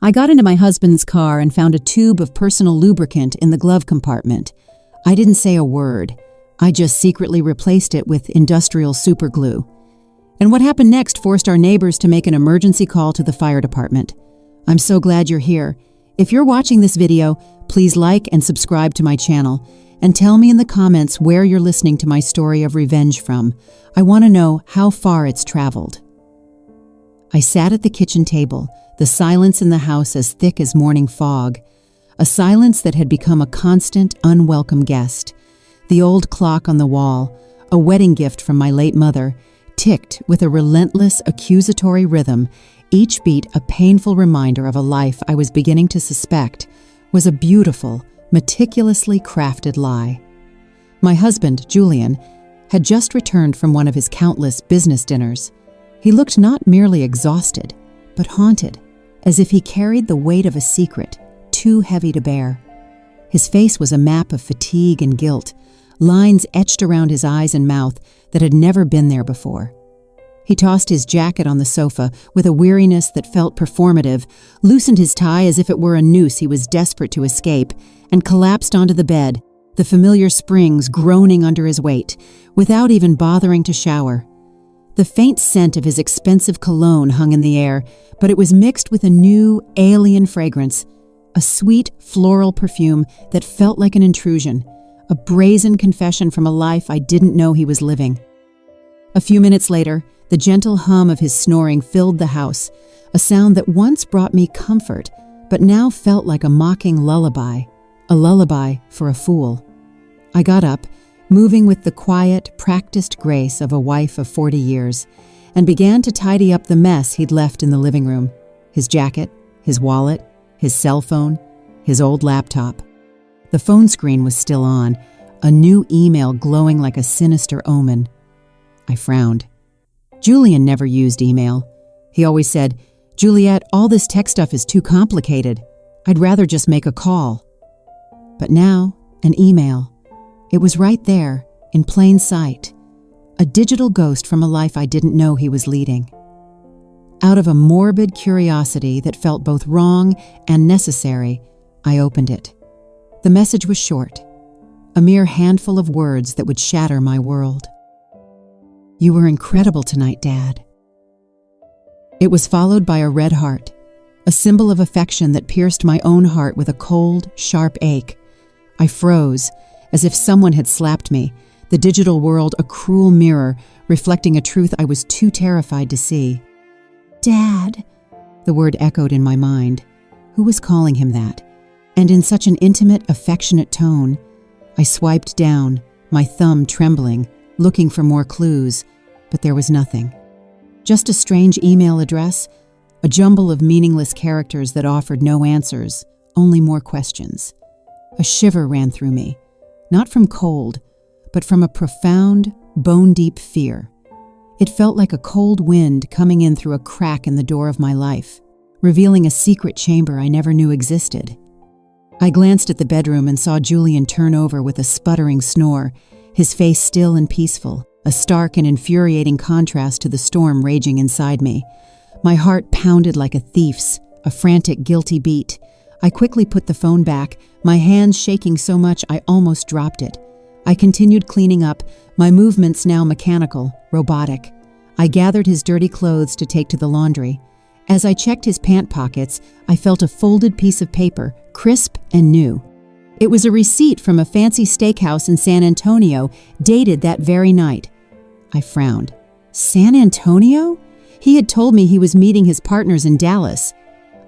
I got into my husband's car and found a tube of personal lubricant in the glove compartment. I didn't say a word. I just secretly replaced it with industrial superglue. And what happened next forced our neighbors to make an emergency call to the fire department. I'm so glad you're here. If you're watching this video, please like and subscribe to my channel, and tell me in the comments where you're listening to my story of revenge from. I want to know how far it's traveled. I sat at the kitchen table, the silence in the house as thick as morning fog, a silence that had become a constant, unwelcome guest. The old clock on the wall, a wedding gift from my late mother, ticked with a relentless, accusatory rhythm, each beat a painful reminder of a life I was beginning to suspect was a beautiful, meticulously crafted lie. My husband, Julian, had just returned from one of his countless business dinners. He looked not merely exhausted, but haunted, as if he carried the weight of a secret, too heavy to bear. His face was a map of fatigue and guilt, lines etched around his eyes and mouth that had never been there before. He tossed his jacket on the sofa with a weariness that felt performative, loosened his tie as if it were a noose he was desperate to escape, and collapsed onto the bed, the familiar springs groaning under his weight, without even bothering to shower. The faint scent of his expensive cologne hung in the air, but it was mixed with a new, alien fragrance, a sweet, floral perfume that felt like an intrusion, a brazen confession from a life I didn't know he was living. A few minutes later, the gentle hum of his snoring filled the house, a sound that once brought me comfort, but now felt like a mocking lullaby, a lullaby for a fool. I got up, moving with the quiet, practiced grace of a wife of 40 years, and began to tidy up the mess he'd left in the living room: his jacket, his wallet, his cell phone, his old laptop. The phone screen was still on, a new email glowing like a sinister omen. I frowned. Julian never used email. He always said, "Juliet, all this tech stuff is too complicated. I'd rather just make a call." But now, an email. It was right there, in plain sight. A digital ghost from a life I didn't know he was leading. Out of a morbid curiosity that felt both wrong and necessary, I opened it. The message was short, a mere handful of words that would shatter my world. "You were incredible tonight, Dad." It was followed by a red heart, a symbol of affection that pierced my own heart with a cold, sharp ache. I froze, as if someone had slapped me, the digital world a cruel mirror reflecting a truth I was too terrified to see. "Dad," the word echoed in my mind. Who was calling him that? And in such an intimate, affectionate tone. I swiped down, my thumb trembling, looking for more clues, but there was nothing. Just a strange email address, a jumble of meaningless characters that offered no answers, only more questions. A shiver ran through me, not from cold, but from a profound, bone-deep fear. It felt like a cold wind coming in through a crack in the door of my life, revealing a secret chamber I never knew existed. I glanced at the bedroom and saw Julian turn over with a sputtering snore, his face still and peaceful, a stark and infuriating contrast to the storm raging inside me. My heart pounded like a thief's, a frantic, guilty beat. I quickly put the phone back, my hands shaking so much I almost dropped it. I continued cleaning up, my movements now mechanical, robotic. I gathered his dirty clothes to take to the laundry. As I checked his pant pockets, I felt a folded piece of paper, crisp and new. It was a receipt from a fancy steakhouse in San Antonio, dated that very night. I frowned. San Antonio? He had told me he was meeting his partners in Dallas.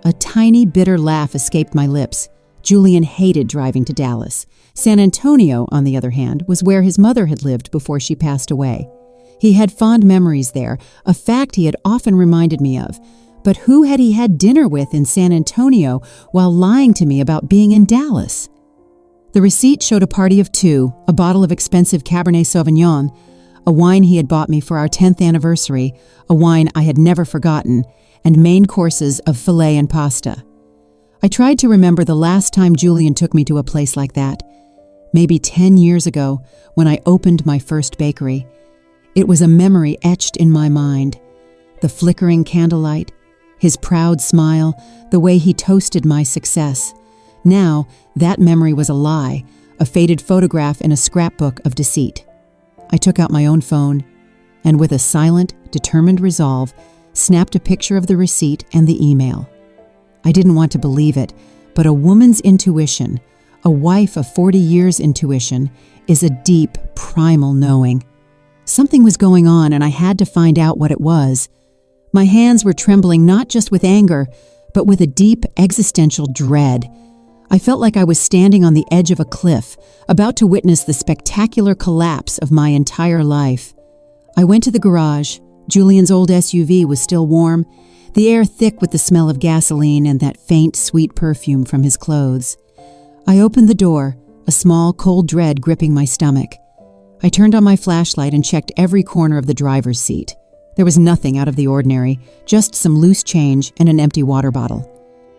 A tiny, bitter laugh escaped my lips. Julian hated driving to Dallas. San Antonio, on the other hand, was where his mother had lived before she passed away. He had fond memories there, a fact he had often reminded me of. But who had he had dinner with in San Antonio while lying to me about being in Dallas? The receipt showed a party of two, a bottle of expensive Cabernet Sauvignon, a wine he had bought me for our 10th anniversary, a wine I had never forgotten, and main courses of filet and pasta. I tried to remember the last time Julian took me to a place like that. Maybe 10 years ago, when I opened my first bakery. It was a memory etched in my mind. The flickering candlelight, His proud smile, the way he toasted my success. Now, that memory was a lie, a faded photograph in a scrapbook of deceit. I took out my own phone and, with a silent, determined resolve, snapped a picture of the receipt and the email. I didn't want to believe it, but a woman's intuition, a wife of 40 years' intuition, is a deep, primal knowing. Something was going on, and I had to find out what it was. My hands were trembling not just with anger, but with a deep existential dread. I felt like I was standing on the edge of a cliff, about to witness the spectacular collapse of my entire life. I went to the garage. Julian's old SUV was still warm, the air thick with the smell of gasoline and that faint, sweet perfume from his clothes. I opened the door, a small, cold dread gripping my stomach. I turned on my flashlight and checked every corner of the driver's seat. There was nothing out of the ordinary, just some loose change and an empty water bottle.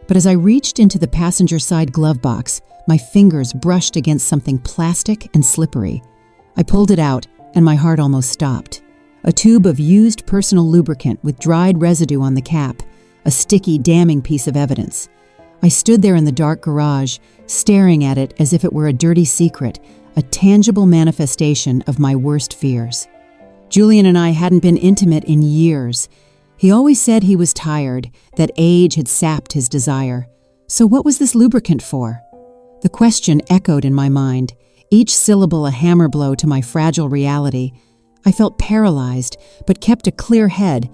But as I reached into the passenger side glove box, my fingers brushed against something plastic and slippery. I pulled it out, and my heart almost stopped. A tube of used personal lubricant with dried residue on the cap, a sticky, damning piece of evidence. I stood there in the dark garage, staring at it as if it were a dirty secret, a tangible manifestation of my worst fears. Julian and I hadn't been intimate in years. He always said he was tired, that age had sapped his desire. So what was this lubricant for? The question echoed in my mind, each syllable a hammer blow to my fragile reality. I felt paralyzed, but kept a clear head,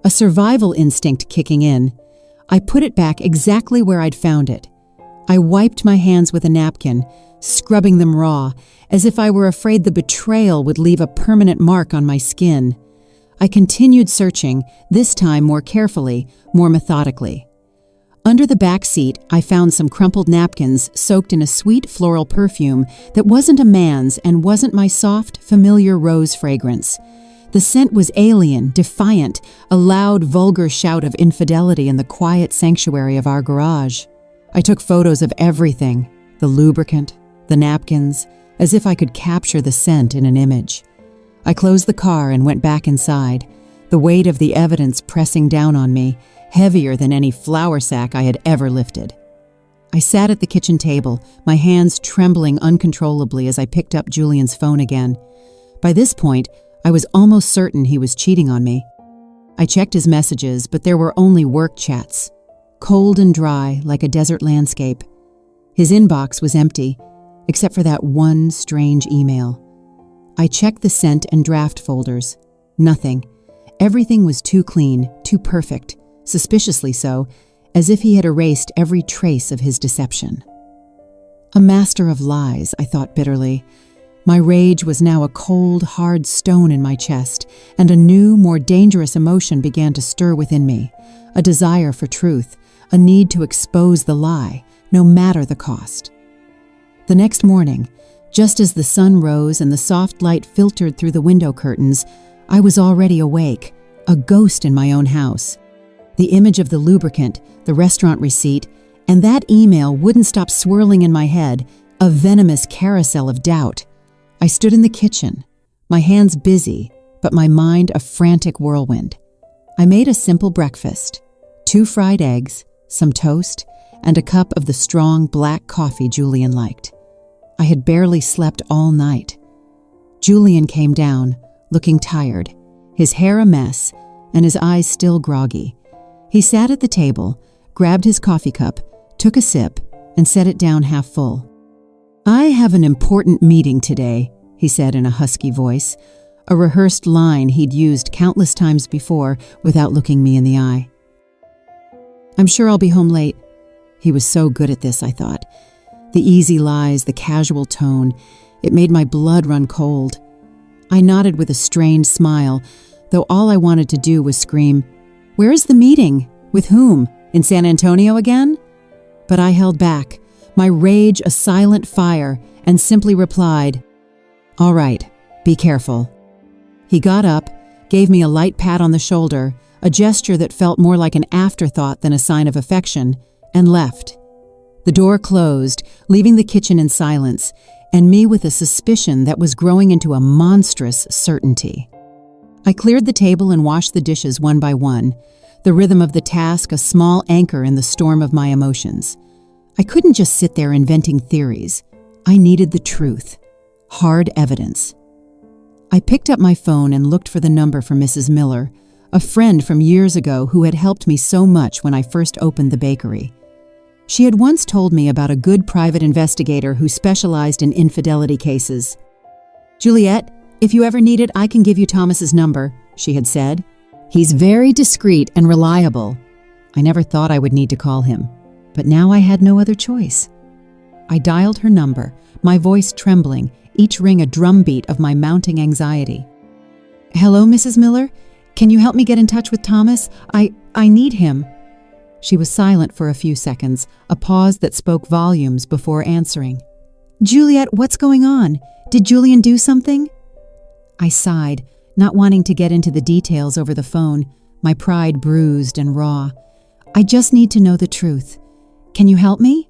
a survival instinct kicking in. I put it back exactly where I'd found it. I wiped my hands with a napkin, scrubbing them raw, as if I were afraid the betrayal would leave a permanent mark on my skin. I continued searching, this time more carefully, more methodically. Under the back seat, I found some crumpled napkins soaked in a sweet floral perfume that wasn't a man's and wasn't my soft, familiar rose fragrance. The scent was alien, defiant, a loud, vulgar shout of infidelity in the quiet sanctuary of our garage. I took photos of everything, the lubricant, the napkins, as if I could capture the scent in an image. I closed the car and went back inside, the weight of the evidence pressing down on me, heavier than any flour sack I had ever lifted. I sat at the kitchen table, my hands trembling uncontrollably as I picked up Julian's phone again. By this point, I was almost certain he was cheating on me. I checked his messages, but there were only work chats, cold and dry like a desert landscape. His inbox was empty, except for that one strange email. I checked the sent and draft folders. Nothing. Everything was too clean, too perfect, suspiciously so, as if he had erased every trace of his deception. A master of lies, I thought bitterly. My rage was now a cold, hard stone in my chest, and a new, more dangerous emotion began to stir within me, a desire for truth, a need to expose the lie, no matter the cost. The next morning, just as the sun rose and the soft light filtered through the window curtains, I was already awake, a ghost in my own house. The image of the lubricant, the restaurant receipt, and that email wouldn't stop swirling in my head, a venomous carousel of doubt. I stood in the kitchen, my hands busy, but my mind a frantic whirlwind. I made a simple breakfast, 2 fried eggs, some toast, and a cup of the strong black coffee Julian liked. I had barely slept all night. Julian came down, looking tired, his hair a mess, and his eyes still groggy. He sat at the table, grabbed his coffee cup, took a sip, and set it down half full. "I have an important meeting today," he said in a husky voice, a rehearsed line he'd used countless times before without looking me in the eye. "I'm sure I'll be home late." He was so good at this, I thought. The easy lies, the casual tone, it made my blood run cold. I nodded with a strained smile, though all I wanted to do was scream, "Where is the meeting? With whom? In San Antonio again?" But I held back, my rage a silent fire, and simply replied, "All right, be careful." He got up, gave me a light pat on the shoulder, a gesture that felt more like an afterthought than a sign of affection, and left. The door closed, leaving the kitchen in silence, and me with a suspicion that was growing into a monstrous certainty. I cleared the table and washed the dishes one by one. the rhythm of the task a small anchor in the storm of my emotions. I couldn't just sit there inventing theories. I needed the truth, hard evidence. I picked up my phone and looked for the number for Mrs. Miller, a friend from years ago who had helped me so much when I first opened the bakery. She had once told me about a good private investigator who specialized in infidelity cases. "Juliet, if you ever need it, I can give you Thomas's number," she had said. "He's very discreet and reliable." I never thought I would need to call him, but now I had no other choice. I dialed her number, my voice trembling, each ring a drumbeat of my mounting anxiety. "Hello, Mrs. Miller? Can you help me get in touch with Thomas? I need him." She was silent for a few seconds, a pause that spoke volumes before answering. "Juliet, what's going on? Did Julian do something?" I sighed, not wanting to get into the details over the phone, my pride bruised and raw. "I just need to know the truth. Can you help me?"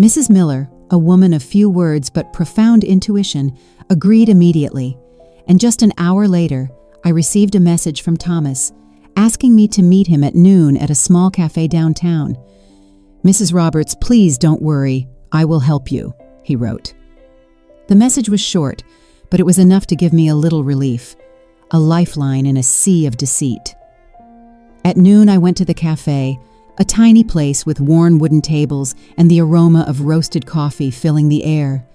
Mrs. Miller, a woman of few words but profound intuition, agreed immediately, and just an hour later, I received a message from Thomas, asking me to meet him at noon at a small cafe downtown. "Mrs. Roberts, please don't worry. I will help you," he wrote. The message was short, but it was enough to give me a little relief, a lifeline in a sea of deceit. At noon, I went to the cafe, a tiny place with worn wooden tables and the aroma of roasted coffee filling the air,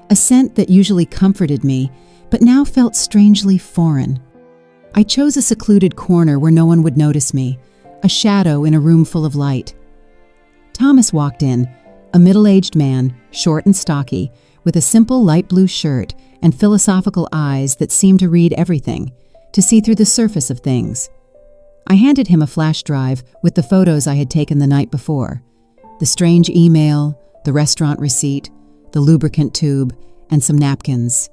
a scent that usually comforted me, but now felt strangely foreign. I chose a secluded corner where no one would notice me, a shadow in a room full of light. Thomas walked in, a middle-aged man, short and stocky, with a simple light blue shirt and philosophical eyes that seemed to read everything, to see through the surface of things. I handed him a flash drive with the photos I had taken the night before, the strange email, the restaurant receipt, the lubricant tube, and some napkins.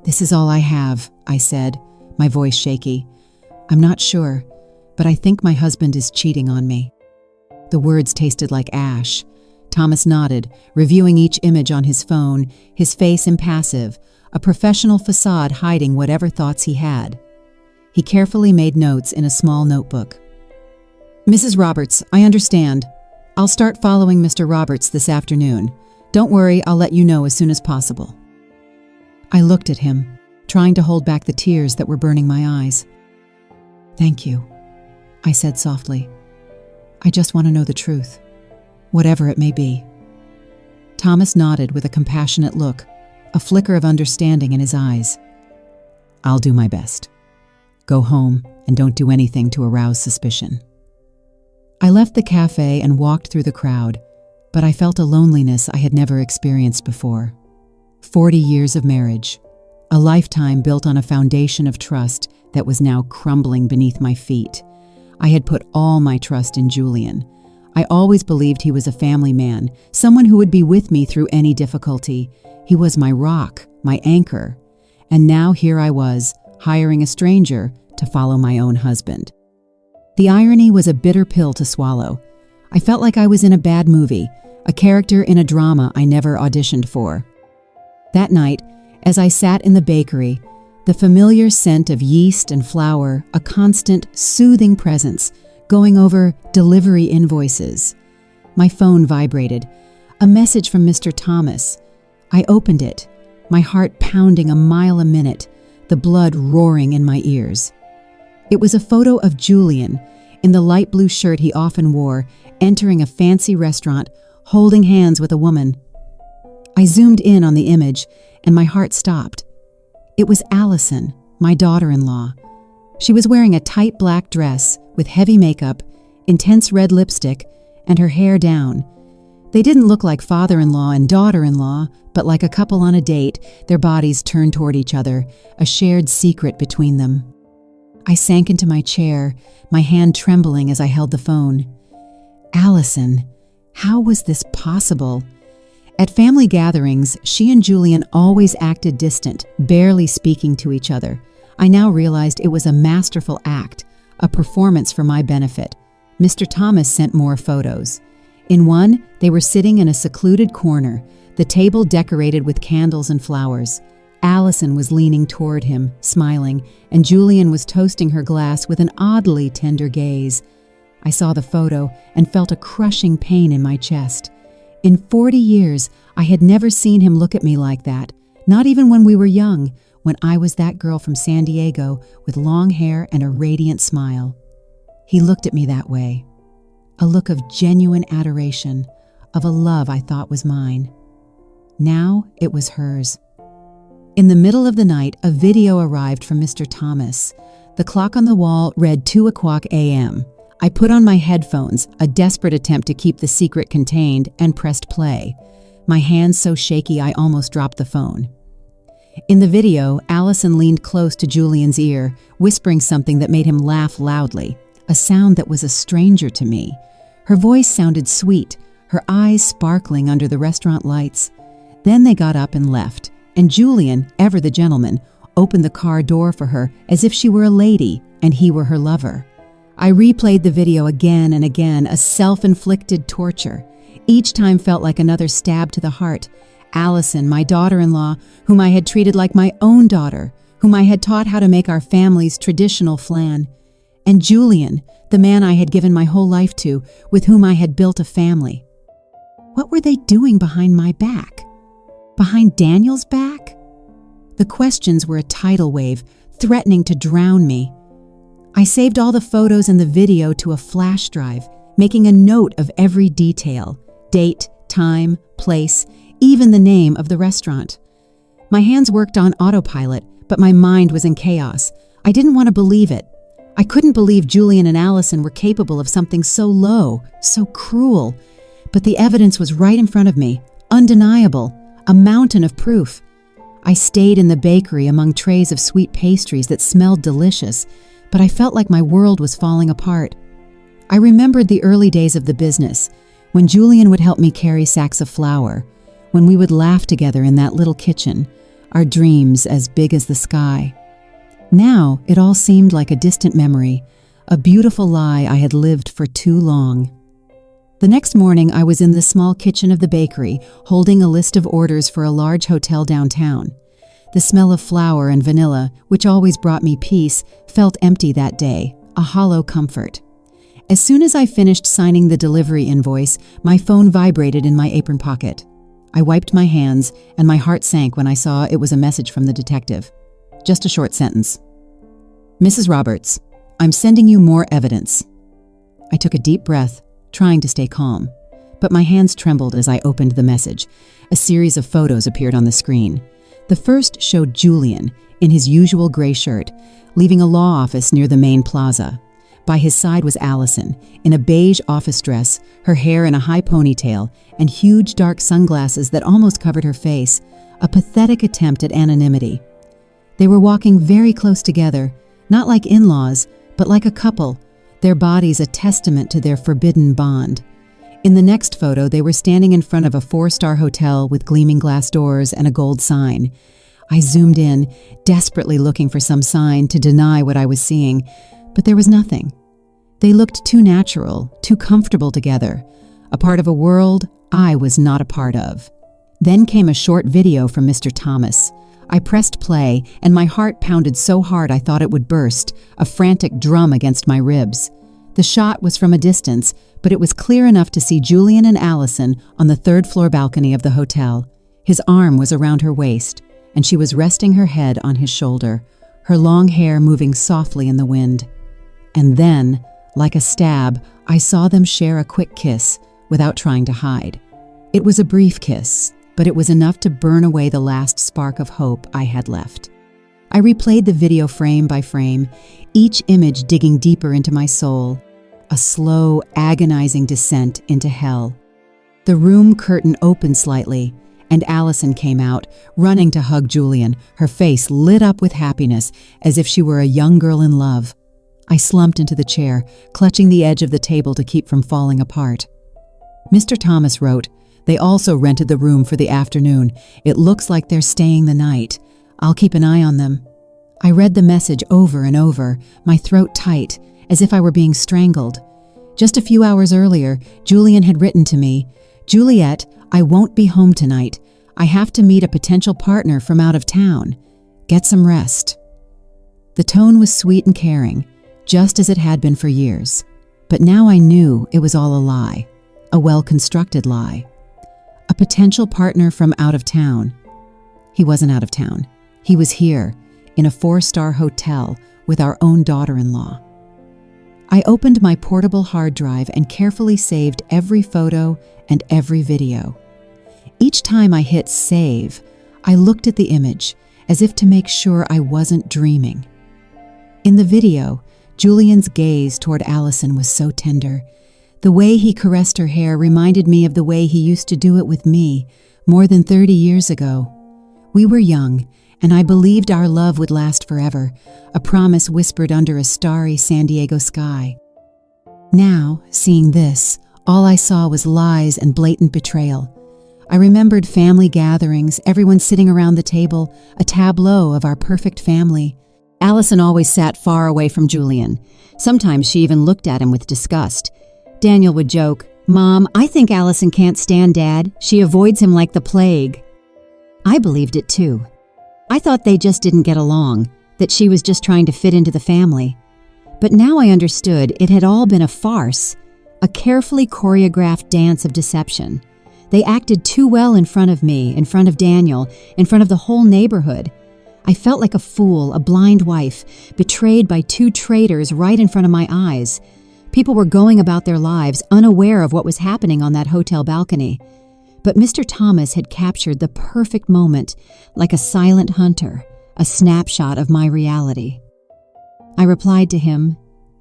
"This is all I have," I said, my voice shaky. "I'm not sure, but I think my husband is cheating on me." The words tasted like ash. Thomas nodded, reviewing each image on his phone, his face impassive, a professional facade hiding whatever thoughts he had. He carefully made notes in a small notebook. "Mrs. Roberts, I understand. I'll start following Mr. Roberts this afternoon. Don't worry, I'll let you know as soon as possible." I looked at him, trying to hold back the tears that were burning my eyes. "Thank you," I said softly. "I just want to know the truth, whatever it may be." Thomas nodded with a compassionate look, a flicker of understanding in his eyes. "I'll do my best. Go home and don't do anything to arouse suspicion." I left the cafe and walked through the crowd, but I felt a loneliness I had never experienced before. 40 years of marriage, a lifetime built on a foundation of trust that was now crumbling beneath my feet. I had put all my trust in Julian. I always believed he was a family man, someone who would be with me through any difficulty. He was my rock, my anchor. And now here I was, hiring a stranger to follow my own husband. The irony was a bitter pill to swallow. I felt like I was in a bad movie, a character in a drama I never auditioned for. That night, as I sat in the bakery, the familiar scent of yeast and flour, a constant, soothing presence, going over delivery invoices. My phone vibrated. A message from Mr. Thomas. I opened it, my heart pounding a mile a minute, the blood roaring in my ears. It was a photo of Julian, in the light blue shirt he often wore, entering a fancy restaurant, holding hands with a woman. I zoomed in on the image, and my heart stopped. It was Allison, my daughter-in-law. She was wearing a tight black dress with heavy makeup, intense red lipstick, and her hair down. They didn't look like father-in-law and daughter-in-law, but like a couple on a date, their bodies turned toward each other, a shared secret between them. I sank into my chair, my hand trembling as I held the phone. Allison, how was this possible? At family gatherings, she and Julian always acted distant, barely speaking to each other. I now realized it was a masterful act, a performance for my benefit. Mr. Thomas sent more photos. In one, they were sitting in a secluded corner, the table decorated with candles and flowers. Allison was leaning toward him, smiling, and Julian was toasting her glass with an oddly tender gaze. I saw the photo and felt a crushing pain in my chest. In 40 years, I had never seen him look at me like that, not even when we were young, when I was that girl from San Diego with long hair and a radiant smile. He looked at me that way, a look of genuine adoration, of a love I thought was mine. Now it was hers. In the middle of the night, a video arrived from Mr. Thomas. The clock on the wall read 2:00 a.m. I put on my headphones, a desperate attempt to keep the secret contained, and pressed play. My hands so shaky I almost dropped the phone. In the video, Allison leaned close to Julian's ear, whispering something that made him laugh loudly, a sound that was a stranger to me. Her voice sounded sweet, her eyes sparkling under the restaurant lights. Then they got up and left, and Julian, ever the gentleman, opened the car door for her as if she were a lady and he were her lover. I replayed the video again and again, a self-inflicted torture. Each time felt like another stab to the heart. Allison, my daughter-in-law, whom I had treated like my own daughter, whom I had taught how to make our family's traditional flan. And Julian, the man I had given my whole life to, with whom I had built a family. What were they doing behind my back? Behind Daniel's back? The questions were a tidal wave, threatening to drown me. I saved all the photos and the video to a flash drive, making a note of every detail: date, time, place, even the name of the restaurant. My hands worked on autopilot, but my mind was in chaos. I didn't want to believe it. I couldn't believe Julian and Allison were capable of something so low, so cruel. But the evidence was right in front of me, undeniable, a mountain of proof. I stayed in the bakery among trays of sweet pastries that smelled delicious, but I felt like my world was falling apart. I remembered the early days of the business, when Julian would help me carry sacks of flour, when we would laugh together in that little kitchen, our dreams as big as the sky. Now it all seemed like a distant memory, a beautiful lie I had lived for too long. The next morning I was in the small kitchen of the bakery, holding a list of orders for a large hotel downtown. The smell of flour and vanilla, which always brought me peace, felt empty that day, a hollow comfort. As soon as I finished signing the delivery invoice, my phone vibrated in my apron pocket. I wiped my hands, and my heart sank when I saw it was a message from the detective. Just a short sentence. "Mrs. Roberts, I'm sending you more evidence." I took a deep breath, trying to stay calm, but my hands trembled as I opened the message. A series of photos appeared on the screen. The first showed Julian, in his usual gray shirt, leaving a law office near the main plaza. By his side was Allison, in a beige office dress, her hair in a high ponytail, and huge dark sunglasses that almost covered her face, a pathetic attempt at anonymity. They were walking very close together, not like in-laws, but like a couple, their bodies a testament to their forbidden bond. In the next photo, they were standing in front of a 4-star hotel with gleaming glass doors and a gold sign. I zoomed in, desperately looking for some sign to deny what I was seeing, but there was nothing. They looked too natural, too comfortable together, a part of a world I was not a part of. Then came a short video from Mr. Thomas. I pressed play, and my heart pounded so hard I thought it would burst, a frantic drum against my ribs. The shot was from a distance, but it was clear enough to see Julian and Allison on the 3rd-floor balcony of the hotel. His arm was around her waist, and she was resting her head on his shoulder, her long hair moving softly in the wind. And then, like a stab, I saw them share a quick kiss without trying to hide. It was a brief kiss, but it was enough to burn away the last spark of hope I had left. I replayed the video frame by frame, each image digging deeper into my soul, a slow, agonizing descent into hell. The room curtain opened slightly, and Allison came out, running to hug Julian, her face lit up with happiness, as if she were a young girl in love. I slumped into the chair, clutching the edge of the table to keep from falling apart. Mr. Thomas wrote, "They also rented the room for the afternoon. It looks like they're staying the night. I'll keep an eye on them." I read the message over and over, my throat tight, as if I were being strangled. Just a few hours earlier, Julian had written to me, "Juliet, I won't be home tonight. I have to meet a potential partner from out of town. Get some rest." The tone was sweet and caring, just as it had been for years. But now I knew it was all a lie, a well-constructed lie. A potential partner from out of town. He wasn't out of town. He was here, in a 4-star hotel with our own daughter-in-law. I opened my portable hard drive and carefully saved every photo and every video. Each time I hit save, I looked at the image as if to make sure I wasn't dreaming. In the video, Julian's gaze toward Allison was so tender. The way he caressed her hair reminded me of the way he used to do it with me more than 30 years ago. We were young, and I believed our love would last forever, a promise whispered under a starry San Diego sky. Now, seeing this, all I saw was lies and blatant betrayal. I remembered family gatherings, everyone sitting around the table, a tableau of our perfect family. Allison always sat far away from Julian. Sometimes she even looked at him with disgust. Daniel would joke, "Mom, I think Allison can't stand Dad. She avoids him like the plague." I believed it too. I thought they just didn't get along, that she was just trying to fit into the family. But now I understood it had all been a farce, a carefully choreographed dance of deception. They acted too well in front of me, in front of Daniel, in front of the whole neighborhood. I felt like a fool, a blind wife, betrayed by 2 traitors right in front of my eyes. People were going about their lives unaware of what was happening on that hotel balcony. But Mr. Thomas had captured the perfect moment, like a silent hunter, a snapshot of my reality. I replied to him,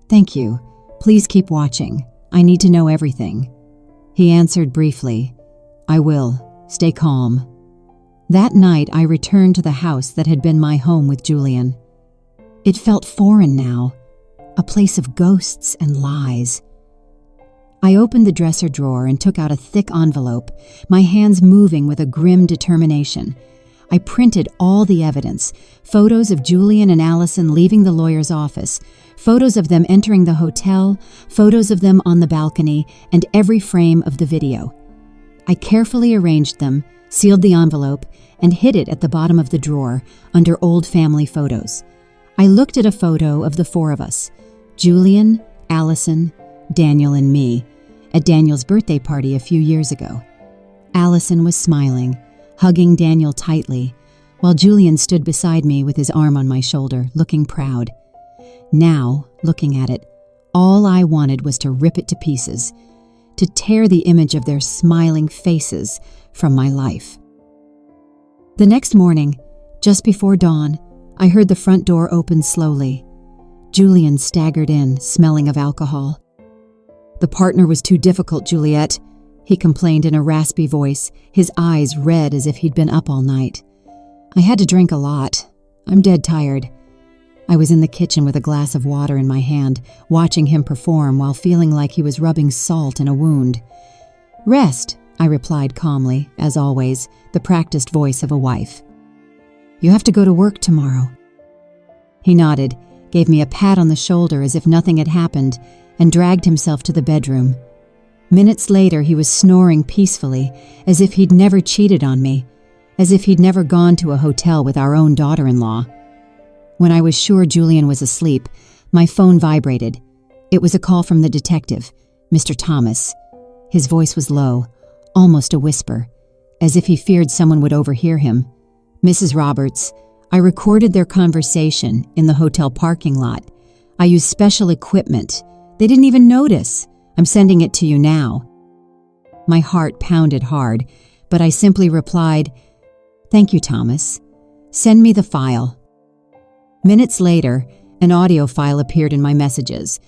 "Thank you. Please keep watching. I need to know everything." He answered briefly, "I will. Stay calm." That night, I returned to the house that had been my home with Julian. It felt foreign now, a place of ghosts and lies. I opened the dresser drawer and took out a thick envelope, my hands moving with a grim determination. I printed all the evidence, photos of Julian and Allison leaving the lawyer's office, photos of them entering the hotel, photos of them on the balcony, and every frame of the video. I carefully arranged them, sealed the envelope, and hid it at the bottom of the drawer under old family photos. I looked at a photo of the 4 of us, Julian, Allison, Daniel, and me, at Daniel's birthday party a few years ago. Allison was smiling, hugging Daniel tightly, while Julian stood beside me with his arm on my shoulder, looking proud. Now, looking at it, all I wanted was to rip it to pieces, to tear the image of their smiling faces from my life. The next morning, just before dawn, I heard the front door open slowly. Julian staggered in, smelling of alcohol. "The partner was too difficult, Juliet," he complained in a raspy voice, his eyes red as if he'd been up all night. "I had to drink a lot. I'm dead tired." I was in the kitchen with a glass of water in my hand, watching him perform while feeling like he was rubbing salt in a wound. "Rest," I replied calmly, as always, the practiced voice of a wife. "You have to go to work tomorrow." He nodded, gave me a pat on the shoulder as if nothing had happened, and dragged himself to the bedroom. Minutes later, he was snoring peacefully, as if he'd never cheated on me, as if he'd never gone to a hotel with our own daughter-in-law. When I was sure Julian was asleep, my phone vibrated. It was a call from the detective, Mr. Thomas. His voice was low, almost a whisper, as if he feared someone would overhear him. "Mrs. Roberts, I recorded their conversation in the hotel parking lot. I used special equipment. They didn't even notice. I'm sending it to you now." My heart pounded hard, but I simply replied, "Thank you, Thomas. Send me the file." Minutes later, an audio file appeared in my messages.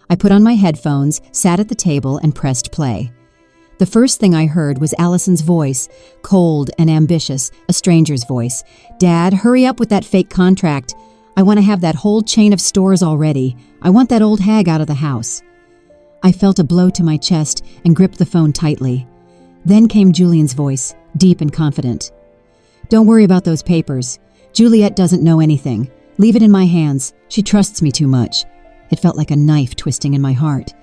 I put on my headphones, sat at the table, and pressed play. The first thing I heard was Allison's voice, cold and ambitious, a stranger's voice. "Dad, hurry up with that fake contract. I want to have that whole chain of stores already. I want that old hag out of the house." I felt a blow to my chest and gripped the phone tightly. Then came Julian's voice, deep and confident. "Don't worry about those papers. Juliet doesn't know anything. Leave it in my hands. She trusts me too much." It felt like a knife twisting in my heart.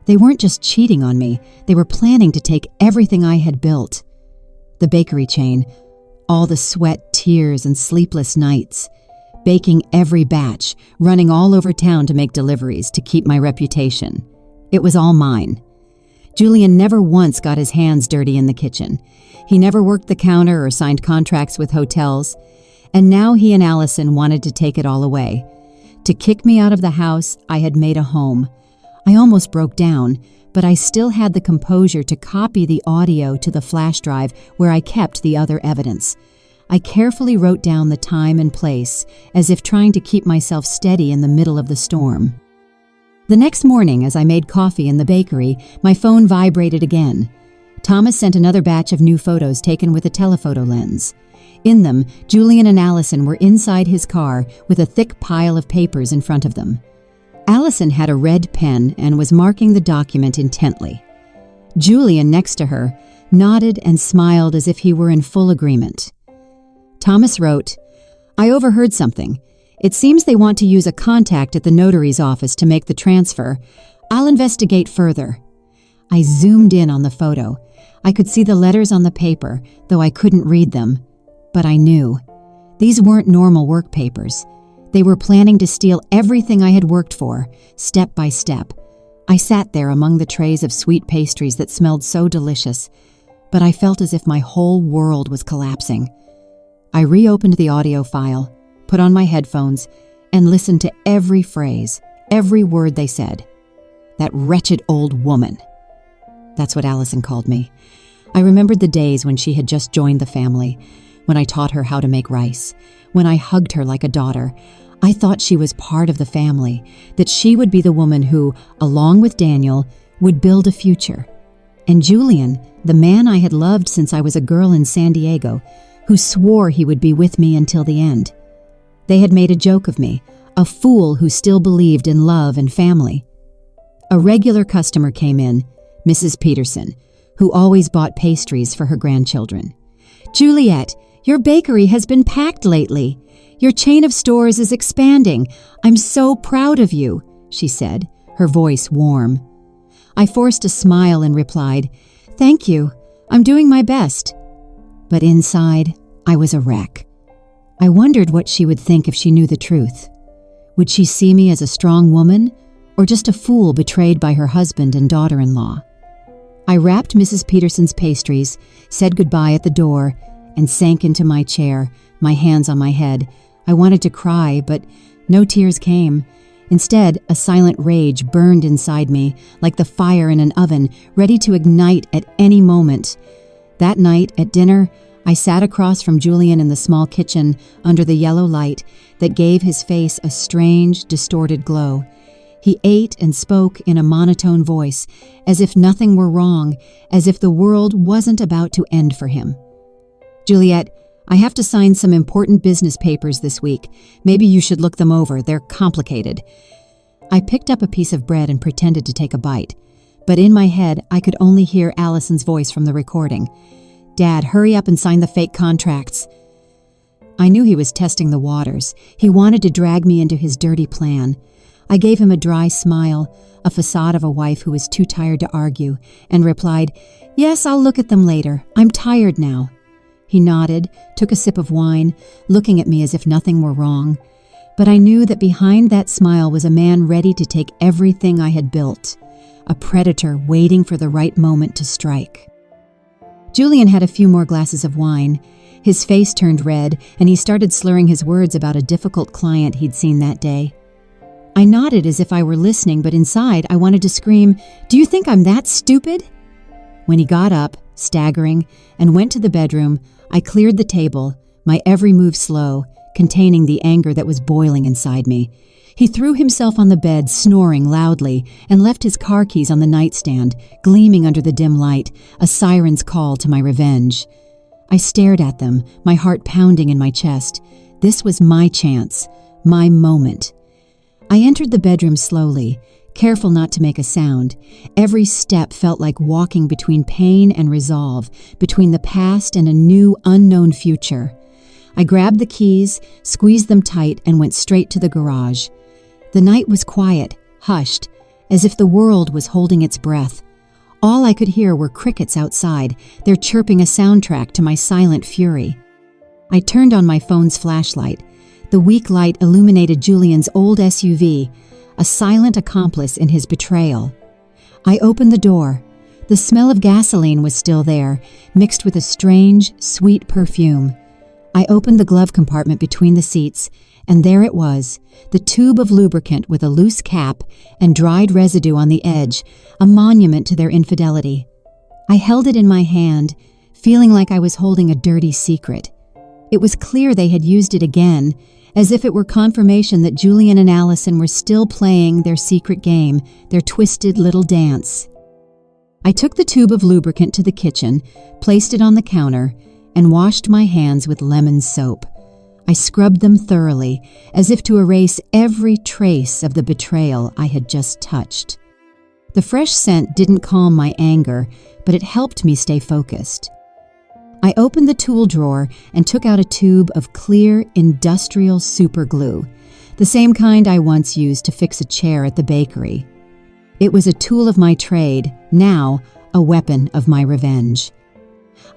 They weren't just cheating on me. They were planning to take everything I had built. the bakery chain, all the sweat, tears, and sleepless nights, baking every batch, running all over town to make deliveries to keep my reputation. It was all mine. Julian never once got his hands dirty in the kitchen. He never worked the counter or signed contracts with hotels. And now he and Allison wanted to take it all away. To kick me out of the house I had made a home. I almost broke down, but I still had the composure to copy the audio to the flash drive where I kept the other evidence. I carefully wrote down the time and place, as if trying to keep myself steady in the middle of the storm. The next morning, as I made coffee in the bakery, my phone vibrated again. Thomas sent another batch of new photos taken with a telephoto lens. In them, Julian and Allison were inside his car with a thick pile of papers in front of them. Allison had a red pen and was marking the document intently. Julian, next to her, nodded and smiled as if he were in full agreement. Thomas wrote, "I overheard something. It seems they want to use a contact at the notary's office to make the transfer. I'll investigate further." I zoomed in on the photo. I could see the letters on the paper, though I couldn't read them. But I knew. These weren't normal work papers. They were planning to steal everything I had worked for, step by step. I sat there among the trays of sweet pastries that smelled so delicious, but I felt as if my whole world was collapsing. I reopened the audio file, put on my headphones, and listened to every phrase, every word they said. That wretched old woman. That's what Allison called me. I remembered the days when she had just joined the family, when I taught her how to make rice, when I hugged her like a daughter. I thought she was part of the family, that she would be the woman who, along with Daniel, would build a future. And Julian, the man I had loved since I was a girl in San Diego, who swore he would be with me until the end. They had made a joke of me, a fool who still believed in love and family. A regular customer came in, Mrs. Peterson, who always bought pastries for her grandchildren. "Juliet, your bakery has been packed lately. Your chain of stores is expanding. I'm so proud of you," she said, her voice warm. I forced a smile and replied, "Thank you. I'm doing my best." But inside, I was a wreck. I wondered what she would think if she knew the truth. Would she see me as a strong woman, or just a fool betrayed by her husband and daughter-in-law? I wrapped Mrs. Peterson's pastries, said goodbye at the door, and sank into my chair, my hands on my head. I wanted to cry, but no tears came. Instead, a silent rage burned inside me, like the fire in an oven, ready to ignite at any moment. That night, at dinner, I sat across from Julian in the small kitchen under the yellow light that gave his face a strange, distorted glow. He ate and spoke in a monotone voice, as if nothing were wrong, as if the world wasn't about to end for him. "Juliet, I have to sign some important business papers this week. Maybe you should look them over. They're complicated." I picked up a piece of bread and pretended to take a bite. But in my head, I could only hear Allison's voice from the recording. "Dad, hurry up and sign the fake contracts." I knew he was testing the waters. He wanted to drag me into his dirty plan. I gave him a dry smile, a facade of a wife who was too tired to argue, and replied, "Yes, I'll look at them later. I'm tired now." He nodded, took a sip of wine, looking at me as if nothing were wrong. But I knew that behind that smile was a man ready to take everything I had built. A predator waiting for the right moment to strike. Julian had a few more glasses of wine. His face turned red, and he started slurring his words about a difficult client he'd seen that day. I nodded as if I were listening, but inside I wanted to scream, "Do you think I'm that stupid?" When he got up, staggering, and went to the bedroom, I cleared the table, my every move slow, containing the anger that was boiling inside me. He threw himself on the bed, snoring loudly, and left his car keys on the nightstand, gleaming under the dim light, a siren's call to my revenge. I stared at them, my heart pounding in my chest. This was my chance, my moment. I entered the bedroom slowly, careful not to make a sound. Every step felt like walking between pain and resolve, between the past and a new, unknown future. I grabbed the keys, squeezed them tight, and went straight to the garage. The night was quiet, hushed, as if the world was holding its breath. All I could hear were crickets outside, their chirping a soundtrack to my silent fury. I turned on my phone's flashlight. The weak light illuminated Julian's old SUV, a silent accomplice in his betrayal. I opened the door. The smell of gasoline was still there, mixed with a strange, sweet perfume. I opened the glove compartment between the seats, and there it was, the tube of lubricant with a loose cap and dried residue on the edge, a monument to their infidelity. I held it in my hand, feeling like I was holding a dirty secret. It was clear they had used it again, as if it were confirmation that Julian and Allison were still playing their secret game, their twisted little dance. I took the tube of lubricant to the kitchen, placed it on the counter, and washed my hands with lemon soap. I scrubbed them thoroughly, as if to erase every trace of the betrayal I had just touched. The fresh scent didn't calm my anger, but it helped me stay focused. I opened the tool drawer and took out a tube of clear industrial superglue, the same kind I once used to fix a chair at the bakery. It was a tool of my trade, now a weapon of my revenge.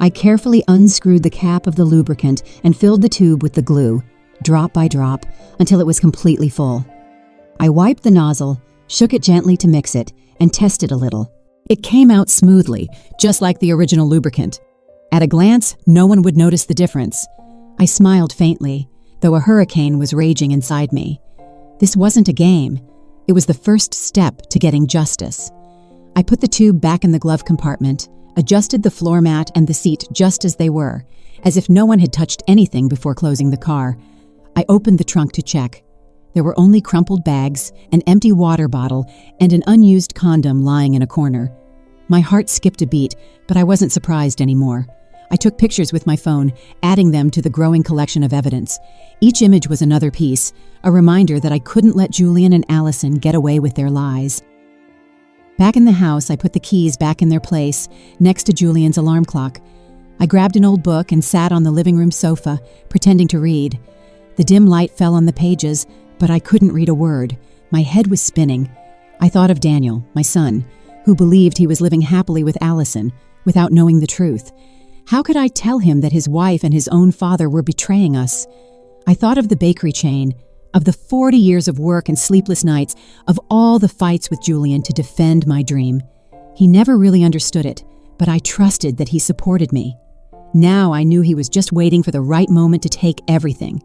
I carefully unscrewed the cap of the lubricant and filled the tube with the glue, drop by drop, until it was completely full. I wiped the nozzle, shook it gently to mix it, and tested a little. It came out smoothly, just like the original lubricant. At a glance, no one would notice the difference. I smiled faintly, though a hurricane was raging inside me. This wasn't a game. It was the first step to getting justice. I put the tube back in the glove compartment, adjusted the floor mat and the seat just as they were, as if no one had touched anything before closing the car. I opened the trunk to check. There were only crumpled bags, an empty water bottle, and an unused condom lying in a corner. My heart skipped a beat, but I wasn't surprised anymore. I took pictures with my phone, adding them to the growing collection of evidence. Each image was another piece, a reminder that I couldn't let Julian and Allison get away with their lies. Back in the house, I put the keys back in their place, next to Julian's alarm clock. I grabbed an old book and sat on the living room sofa, pretending to read. The dim light fell on the pages, but I couldn't read a word. My head was spinning. I thought of Daniel, my son, who believed he was living happily with Allison, without knowing the truth. How could I tell him that his wife and his own father were betraying us? I thought of the bakery chain, of the 40 years of work and sleepless nights, of all the fights with Julian to defend my dream. He never really understood it, but I trusted that he supported me. Now I knew he was just waiting for the right moment to take everything.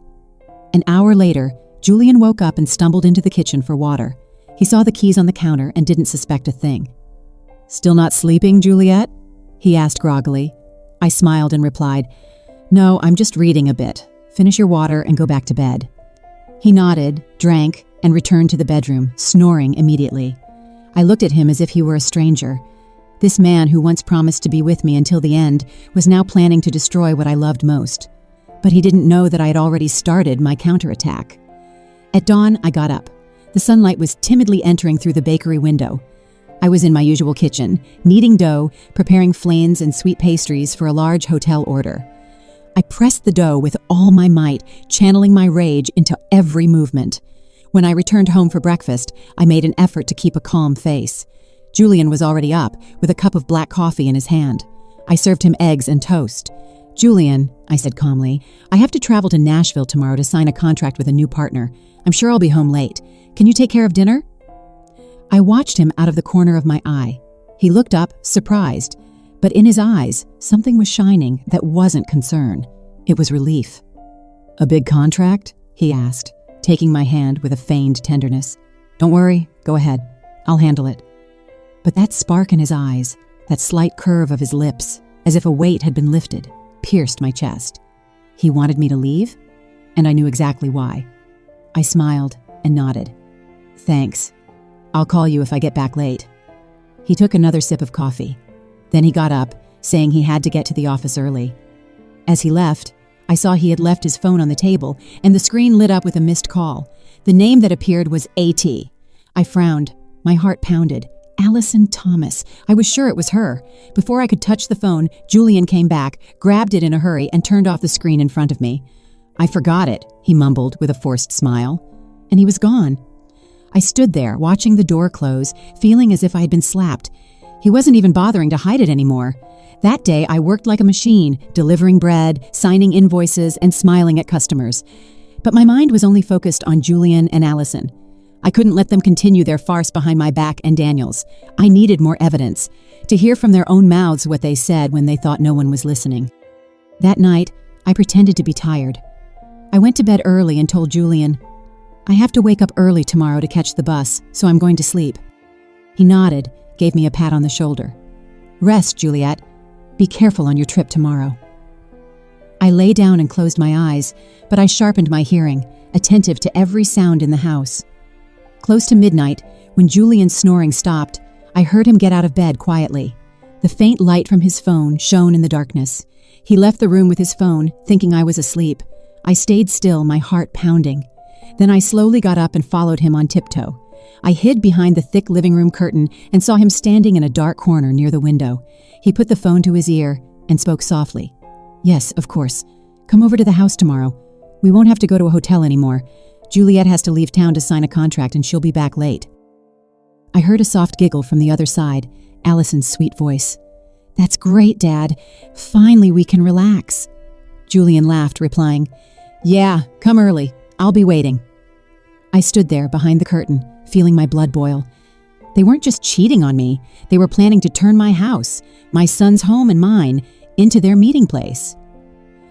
An hour later, Julian woke up and stumbled into the kitchen for water. He saw the keys on the counter and didn't suspect a thing. "Still not sleeping, Juliet?" he asked groggily. I smiled and replied, "No, I'm just reading a bit. Finish your water and go back to bed." He nodded, drank, and returned to the bedroom, snoring immediately. I looked at him as if he were a stranger. This man who once promised to be with me until the end was now planning to destroy what I loved most. But he didn't know that I had already started my counterattack. At dawn, I got up. The sunlight was timidly entering through the bakery window. I was in my usual kitchen, kneading dough, preparing flains and sweet pastries for a large hotel order. I pressed the dough with all my might, channeling my rage into every movement. When I returned home for breakfast, I made an effort to keep a calm face. Julian was already up, with a cup of black coffee in his hand. I served him eggs and toast. "Julian," I said calmly, "I have to travel to Nashville tomorrow to sign a contract with a new partner. I'm sure I'll be home late. Can you take care of dinner?" I watched him out of the corner of my eye. He looked up, surprised, but in his eyes, something was shining that wasn't concern. It was relief. "A big contract?" he asked, taking my hand with a feigned tenderness. "Don't worry, go ahead. I'll handle it." But that spark in his eyes, that slight curve of his lips, as if a weight had been lifted, pierced my chest. He wanted me to leave, and I knew exactly why. I smiled and nodded. "Thanks. I'll call you if I get back late." He took another sip of coffee. Then he got up, saying he had to get to the office early. As he left, I saw he had left his phone on the table, and the screen lit up with a missed call. The name that appeared was AT. I frowned. My heart pounded. Allison Thomas. I was sure it was her. Before I could touch the phone, Julian came back, grabbed it in a hurry, and turned off the screen in front of me. "I forgot it," he mumbled with a forced smile. And he was gone. I stood there, watching the door close, feeling as if I had been slapped. He wasn't even bothering to hide it anymore. That day, I worked like a machine, delivering bread, signing invoices, and smiling at customers. But my mind was only focused on Julian and Allison. I couldn't let them continue their farce behind my back and Daniel's. I needed more evidence, to hear from their own mouths what they said when they thought no one was listening. That night, I pretended to be tired. I went to bed early and told Julian, "I have to wake up early tomorrow to catch the bus, so I'm going to sleep." He nodded, gave me a pat on the shoulder. "Rest, Juliet. Be careful on your trip tomorrow." I lay down and closed my eyes, but I sharpened my hearing, attentive to every sound in the house. Close to midnight, when Julian's snoring stopped, I heard him get out of bed quietly. The faint light from his phone shone in the darkness. He left the room with his phone, thinking I was asleep. I stayed still, my heart pounding. Then I slowly got up and followed him on tiptoe. I hid behind the thick living room curtain and saw him standing in a dark corner near the window. He put the phone to his ear and spoke softly. "Yes, of course. Come over to the house tomorrow. We won't have to go to a hotel anymore. Juliet has to leave town to sign a contract and she'll be back late." I heard a soft giggle from the other side, Allison's sweet voice. "That's great, Dad. Finally we can relax." Julian laughed, replying, "Yeah, come early. I'll be waiting." I stood there behind the curtain, feeling my blood boil. They weren't just cheating on me. They were planning to turn my house, my son's home and mine, into their meeting place.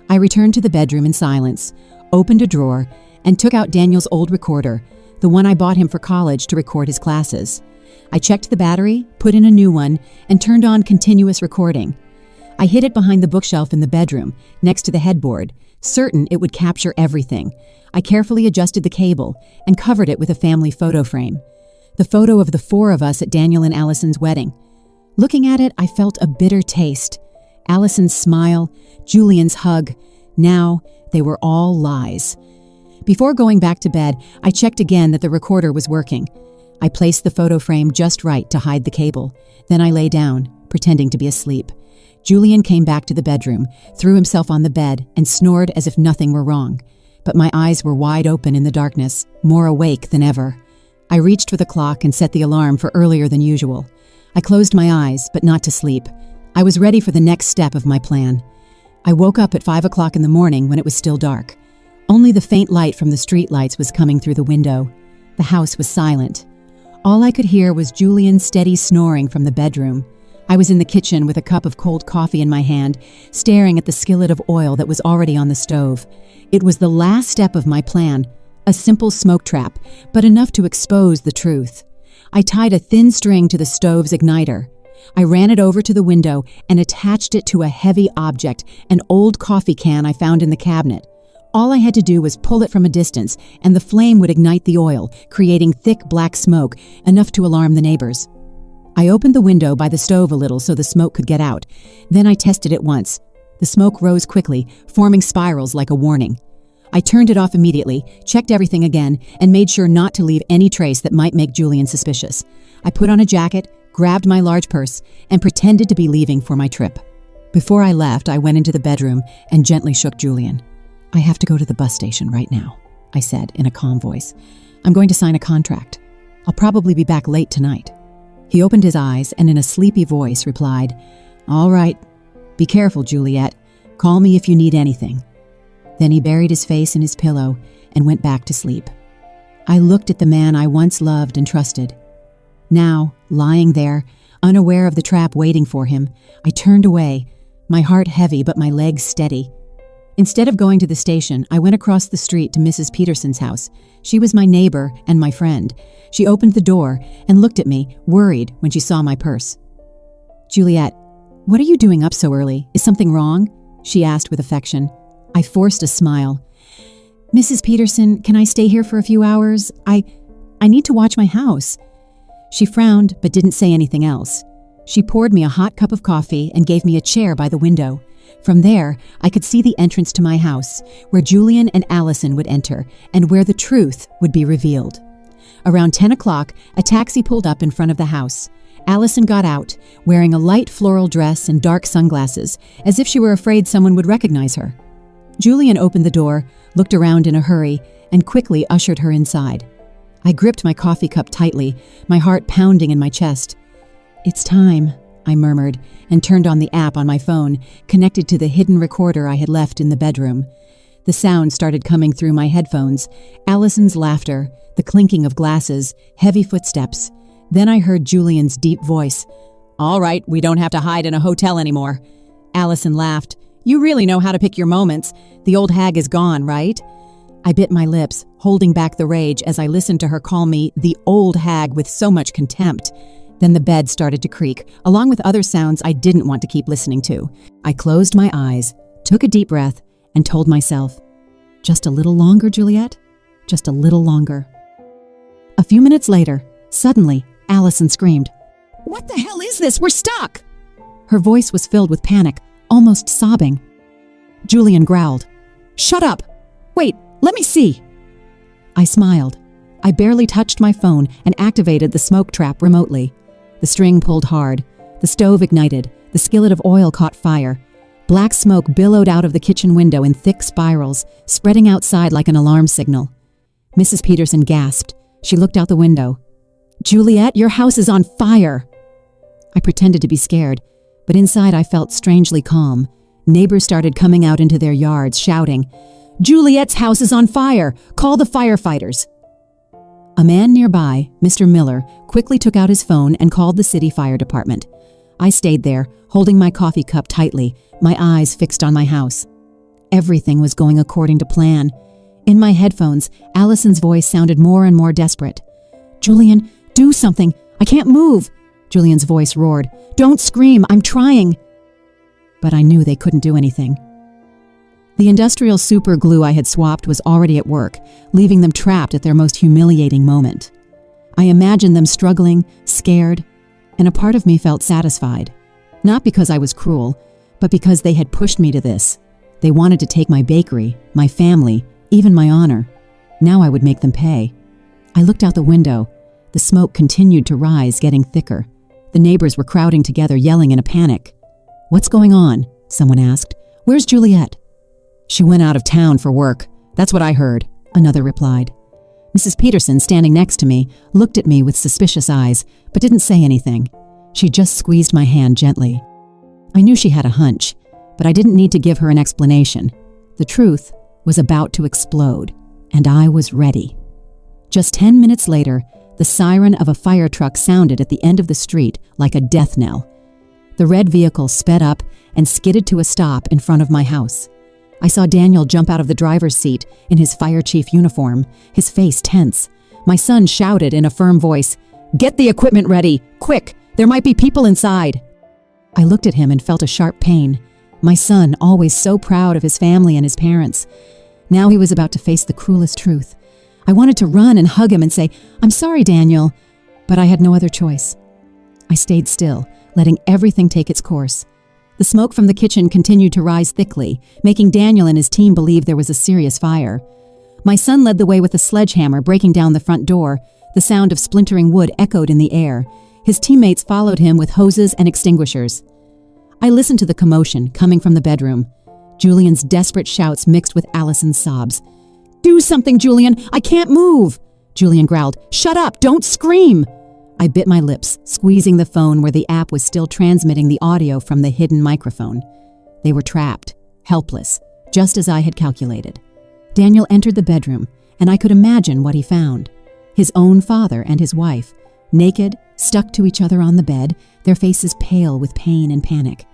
I returned to the bedroom in silence, opened a drawer, and took out Daniel's old recorder, the one I bought him for college to record his classes. I checked the battery, put in a new one, and turned on continuous recording. I hid it behind the bookshelf in the bedroom, next to the headboard, certain it would capture everything. I carefully adjusted the cable and covered it with a family photo frame. The photo of the four of us at Daniel and Allison's wedding. Looking at it, I felt a bitter taste. Allison's smile, Julian's hug. Now, they were all lies. Before going back to bed, I checked again that the recorder was working. I placed the photo frame just right to hide the cable. Then I lay down, pretending to be asleep. Julian came back to the bedroom, threw himself on the bed, and snored as if nothing were wrong. But my eyes were wide open in the darkness, more awake than ever. I reached for the clock and set the alarm for earlier than usual. I closed my eyes, but not to sleep. I was ready for the next step of my plan. I woke up at 5 o'clock in the morning when it was still dark. Only the faint light from the street lights was coming through the window. The house was silent. All I could hear was Julian's steady snoring from the bedroom. I was in the kitchen with a cup of cold coffee in my hand, staring at the skillet of oil that was already on the stove. It was the last step of my plan, a simple smoke trap, but enough to expose the truth. I tied a thin string to the stove's igniter. I ran it over to the window and attached it to a heavy object, an old coffee can I found in the cabinet. All I had to do was pull it from a distance, and the flame would ignite the oil, creating thick black smoke, enough to alarm the neighbors. I opened the window by the stove a little so the smoke could get out. Then I tested it once. The smoke rose quickly, forming spirals like a warning. I turned it off immediately, checked everything again, and made sure not to leave any trace that might make Julian suspicious. I put on a jacket, grabbed my large purse, and pretended to be leaving for my trip. Before I left, I went into the bedroom and gently shook Julian. "I have to go to the bus station right now," I said in a calm voice. "I'm going to sign a contract. I'll probably be back late tonight." He opened his eyes and in a sleepy voice replied, "All right. Be careful, Juliet. Call me if you need anything." Then he buried his face in his pillow and went back to sleep. I looked at the man I once loved and trusted. Now, lying there, unaware of the trap waiting for him, I turned away, my heart heavy but my legs steady. Instead of going to the station, I went across the street to Mrs. Peterson's house. She was my neighbor and my friend. She opened the door and looked at me, worried, when she saw my purse. "Juliet, what are you doing up so early? Is something wrong?" she asked with affection. I forced a smile. "Mrs. Peterson, can I stay here for a few hours? I need to watch my house." She frowned but didn't say anything else. She poured me a hot cup of coffee and gave me a chair by the window. From there, I could see the entrance to my house, where Julian and Allison would enter, and where the truth would be revealed. Around 10 o'clock, a taxi pulled up in front of the house. Allison got out, wearing a light floral dress and dark sunglasses, as if she were afraid someone would recognize her. Julian opened the door, looked around in a hurry, and quickly ushered her inside. I gripped my coffee cup tightly, my heart pounding in my chest. "It's time," I murmured, and turned on the app on my phone, connected to the hidden recorder I had left in the bedroom. The sound started coming through my headphones. Allison's laughter, the clinking of glasses, heavy footsteps. Then I heard Julian's deep voice. "All right, we don't have to hide in a hotel anymore." Allison laughed. "You really know how to pick your moments. The old hag is gone, right?" I bit my lips, holding back the rage as I listened to her call me the old hag with so much contempt. Then the bed started to creak, along with other sounds I didn't want to keep listening to. I closed my eyes, took a deep breath, and told myself, "Just a little longer, Juliet. Just a little longer." A few minutes later, suddenly, Allison screamed, "What the hell is this? We're stuck!" Her voice was filled with panic, almost sobbing. Julian growled, "Shut up! Wait, let me see!" I smiled. I barely touched my phone and activated the smoke trap remotely. The string pulled hard. The stove ignited. The skillet of oil caught fire. Black smoke billowed out of the kitchen window in thick spirals, spreading outside like an alarm signal. Mrs. Peterson gasped. She looked out the window. "Juliet, your house is on fire!" I pretended to be scared, but inside I felt strangely calm. Neighbors started coming out into their yards, shouting, "Juliet's house is on fire! Call the firefighters!" A man nearby, Mr. Miller, quickly took out his phone and called the city fire department. I stayed there, holding my coffee cup tightly, my eyes fixed on my house. Everything was going according to plan. In my headphones, Allison's voice sounded more and more desperate. "Julian, do something! I can't move!" Julian's voice roared. "Don't scream! I'm trying!" But I knew they couldn't do anything. The industrial super glue I had swapped was already at work, leaving them trapped at their most humiliating moment. I imagined them struggling, scared, and a part of me felt satisfied. Not because I was cruel, but because they had pushed me to this. They wanted to take my bakery, my family, even my honor. Now I would make them pay. I looked out the window. The smoke continued to rise, getting thicker. The neighbors were crowding together, yelling in a panic. "What's going on?" someone asked. "Where's Juliet?" "She went out of town for work. That's what I heard," another replied. Mrs. Peterson, standing next to me, looked at me with suspicious eyes, but didn't say anything. She just squeezed my hand gently. I knew she had a hunch, but I didn't need to give her an explanation. The truth was about to explode, and I was ready. Just 10 minutes later, the siren of a fire truck sounded at the end of the street like a death knell. The red vehicle sped up and skidded to a stop in front of my house. I saw Daniel jump out of the driver's seat in his fire chief uniform, his face tense. My son shouted in a firm voice, "Get the equipment ready! Quick! There might be people inside!" I looked at him and felt a sharp pain. My son, always so proud of his family and his parents. Now he was about to face the cruelest truth. I wanted to run and hug him and say, "I'm sorry, Daniel," but I had no other choice. I stayed still, letting everything take its course. The smoke from the kitchen continued to rise thickly, making Daniel and his team believe there was a serious fire. My son led the way with a sledgehammer, breaking down the front door. The sound of splintering wood echoed in the air. His teammates followed him with hoses and extinguishers. I listened to the commotion coming from the bedroom. Julian's desperate shouts mixed with Allison's sobs. "Do something, Julian! I can't move!" Julian growled. "Shut up! Don't scream!" I bit my lips, squeezing the phone where the app was still transmitting the audio from the hidden microphone. They were trapped, helpless, just as I had calculated. Daniel entered the bedroom, and I could imagine what he found. His own father and his wife, naked, stuck to each other on the bed, their faces pale with pain and panic.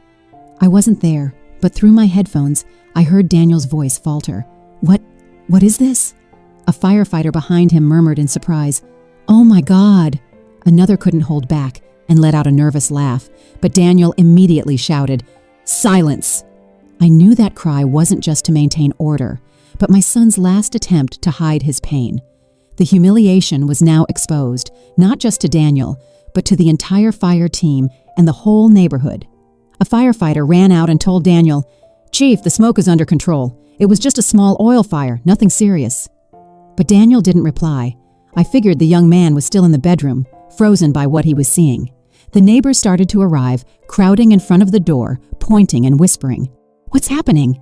I wasn't there, but through my headphones, I heard Daniel's voice falter. What is this?" A firefighter behind him murmured in surprise, "Oh my God!" Another couldn't hold back and let out a nervous laugh, but Daniel immediately shouted, "Silence!" I knew that cry wasn't just to maintain order, but my son's last attempt to hide his pain. The humiliation was now exposed, not just to Daniel, but to the entire fire team and the whole neighborhood. A firefighter ran out and told Daniel, "Chief, the smoke is under control. It was just a small oil fire, nothing serious." But Daniel didn't reply. I figured the young man was still in the bedroom, frozen by what he was seeing. The neighbors started to arrive, crowding in front of the door, pointing and whispering. "What's happening?"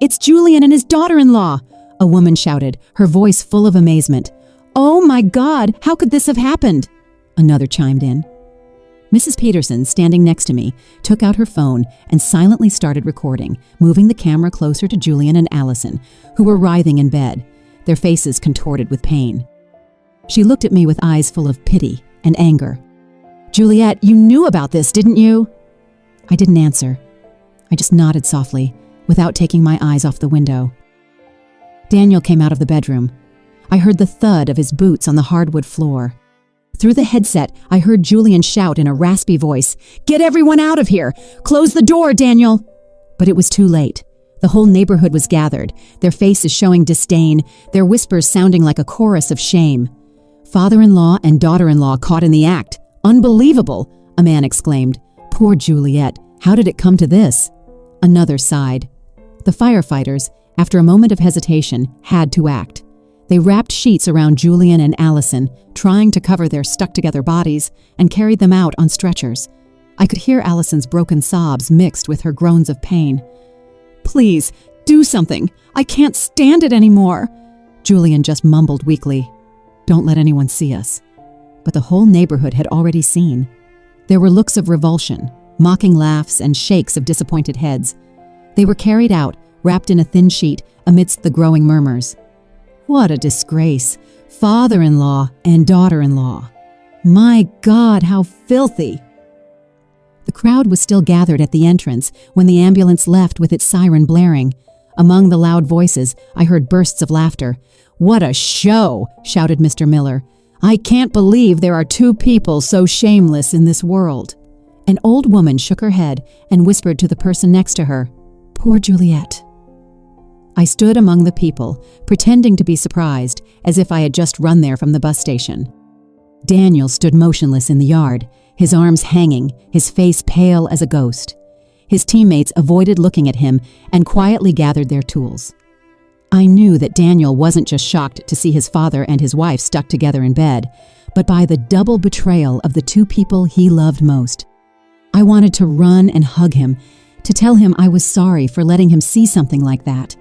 "It's Julian and his daughter-in-law!" a woman shouted, her voice full of amazement. "Oh my God, how could this have happened?" Another chimed in. Mrs. Peterson, standing next to me, took out her phone and silently started recording, moving the camera closer to Julian and Allison, who were writhing in bed, their faces contorted with pain. She looked at me with eyes full of pity and anger. "Juliet, you knew about this, didn't you?" I didn't answer. I just nodded softly, without taking my eyes off the window. Daniel came out of the bedroom. I heard the thud of his boots on the hardwood floor. Through the headset, I heard Julian shout in a raspy voice, "Get everyone out of here! Close the door, Daniel!" But it was too late. The whole neighborhood was gathered, their faces showing disdain, their whispers sounding like a chorus of shame. "Father-in-law and daughter-in-law caught in the act. Unbelievable!" a man exclaimed. "Poor Juliet, how did it come to this?" Another sighed. The firefighters, after a moment of hesitation, had to act. They wrapped sheets around Julian and Allison, trying to cover their stuck-together bodies, and carried them out on stretchers. I could hear Allison's broken sobs mixed with her groans of pain. "Please, do something! I can't stand it anymore!" Julian just mumbled weakly. "Don't let anyone see us." But the whole neighborhood had already seen. There were looks of revulsion, mocking laughs, and shakes of disappointed heads. They were carried out, wrapped in a thin sheet, amidst the growing murmurs. What a disgrace! Father-in-law and daughter-in-law. My God, how filthy! The crowd was still gathered at the entrance when the ambulance left with its siren blaring. Among the loud voices, I heard bursts of laughter. "What a show!" shouted Mr. Miller. "I can't believe there are two people so shameless in this world." An old woman shook her head and whispered to the person next to her, "Poor Juliet." I stood among the people, pretending to be surprised, as if I had just run there from the bus station. Daniel stood motionless in the yard, his arms hanging, his face pale as a ghost. His teammates avoided looking at him and quietly gathered their tools. I knew that Daniel wasn't just shocked to see his father and his wife stuck together in bed, but by the double betrayal of the two people he loved most. I wanted to run and hug him, to tell him I was sorry for letting him see something like that.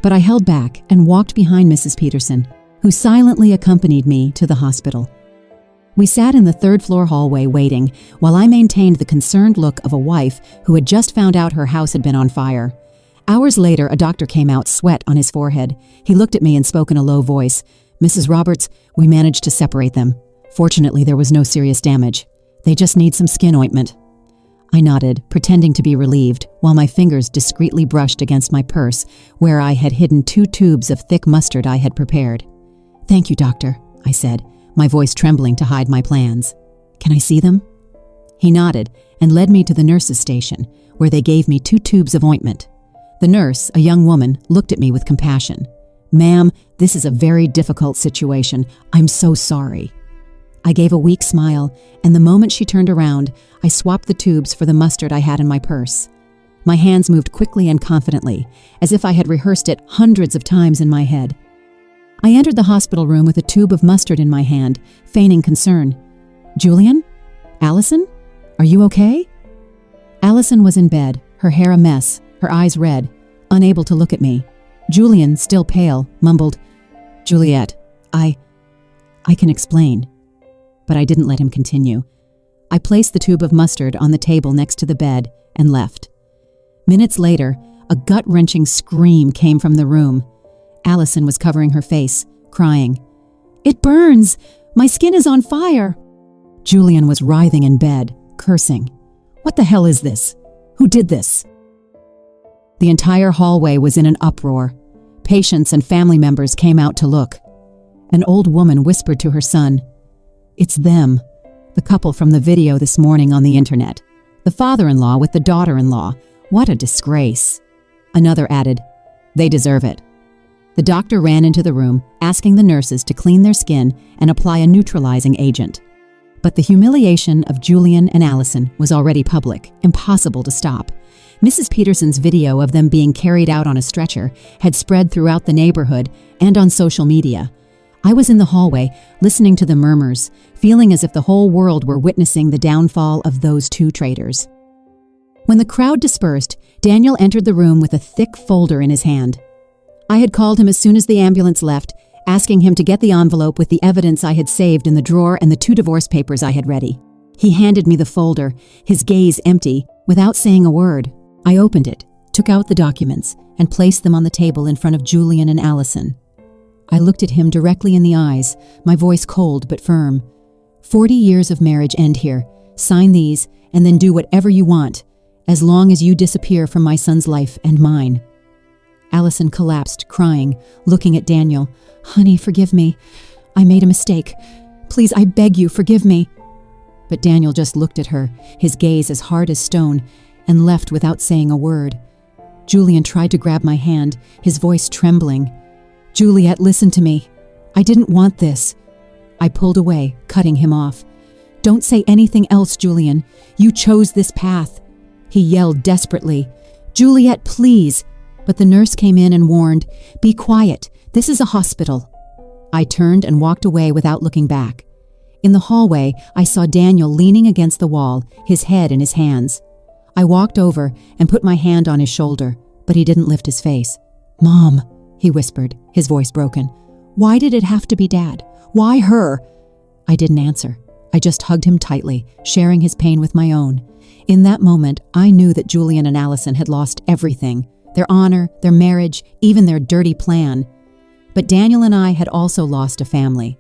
But I held back and walked behind Mrs. Peterson, who silently accompanied me to the hospital. We sat in the third-floor hallway waiting, while I maintained the concerned look of a wife who had just found out her house had been on fire. Hours later, a doctor came out, sweat on his forehead. He looked at me and spoke in a low voice. "Mrs. Roberts, we managed to separate them. Fortunately, there was no serious damage. They just need some skin ointment." I nodded, pretending to be relieved, while my fingers discreetly brushed against my purse, where I had hidden 2 tubes of thick mustard I had prepared. "Thank you, doctor," I said, my voice trembling to hide my plans. "Can I see them?" He nodded and led me to the nurse's station, where they gave me 2 tubes of ointment. The nurse, a young woman, looked at me with compassion. "Ma'am, this is a very difficult situation. I'm so sorry." I gave a weak smile, and the moment she turned around, I swapped the tubes for the mustard I had in my purse. My hands moved quickly and confidently, as if I had rehearsed it hundreds of times in my head. I entered the hospital room with a tube of mustard in my hand, feigning concern. "Julian? Allison? Are you okay?" Allison was in bed, her hair a mess, her eyes red, unable to look at me. Julian, still pale, mumbled, "Juliet, I can explain." But I didn't let him continue. I placed the tube of mustard on the table next to the bed and left. Minutes later, a gut-wrenching scream came from the room. Allison was covering her face, crying, "It burns! My skin is on fire!" Julian was writhing in bed, cursing. "What the hell is this? Who did this?" The entire hallway was in an uproar. Patients and family members came out to look. An old woman whispered to her son, "It's them, the couple from the video this morning on the internet. The father-in-law with the daughter-in-law. What a disgrace." Another added, "They deserve it." The doctor ran into the room, asking the nurses to clean their skin and apply a neutralizing agent. But the humiliation of Julian and Allison was already public, impossible to stop. Mrs. Peterson's video of them being carried out on a stretcher had spread throughout the neighborhood and on social media. I was in the hallway, listening to the murmurs, feeling as if the whole world were witnessing the downfall of those 2 traitors. When the crowd dispersed, Daniel entered the room with a thick folder in his hand. I had called him as soon as the ambulance left, asking him to get the envelope with the evidence I had saved in the drawer and the 2 divorce papers I had ready. He handed me the folder, his gaze empty, without saying a word. I opened it, took out the documents, and placed them on the table in front of Julian and Allison. I looked at him directly in the eyes, my voice cold but firm. 40 years of marriage end here. Sign these, and then do whatever you want, as long as you disappear from my son's life and mine. Allison collapsed, crying, looking at Daniel. Honey, forgive me. I made a mistake. Please, I beg you, forgive me. But Daniel just looked at her, his gaze as hard as stone, and left without saying a word. Julian tried to grab my hand, his voice trembling. Juliet, listen to me. I didn't want this. I pulled away, cutting him off. Don't say anything else, Julian. You chose this path. He yelled desperately. Juliet, please. But the nurse came in and warned, Be quiet. This is a hospital. I turned and walked away without looking back. In the hallway, I saw Daniel leaning against the wall, his head in his hands. I walked over and put my hand on his shoulder, but he didn't lift his face. Mom, he whispered, his voice broken. Why did it have to be Dad? Why her? I didn't answer. I just hugged him tightly, sharing his pain with my own. In that moment, I knew that Julian and Allison had lost everything. Their honor, their marriage, even their dirty plan. But Daniel and I had also lost a family.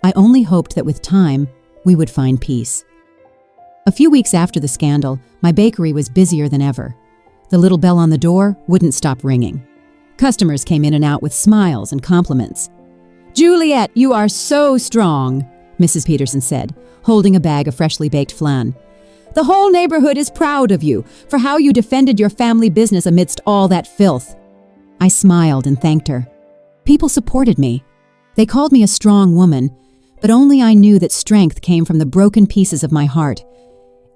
I only hoped that with time, we would find peace. A few weeks after the scandal, my bakery was busier than ever. The little bell on the door wouldn't stop ringing. Customers came in and out with smiles and compliments. Juliet, you are so strong, Mrs. Peterson said, holding a bag of freshly baked flan. The whole neighborhood is proud of you for how you defended your family business amidst all that filth. I smiled and thanked her. People supported me. They called me a strong woman, but only I knew that strength came from the broken pieces of my heart.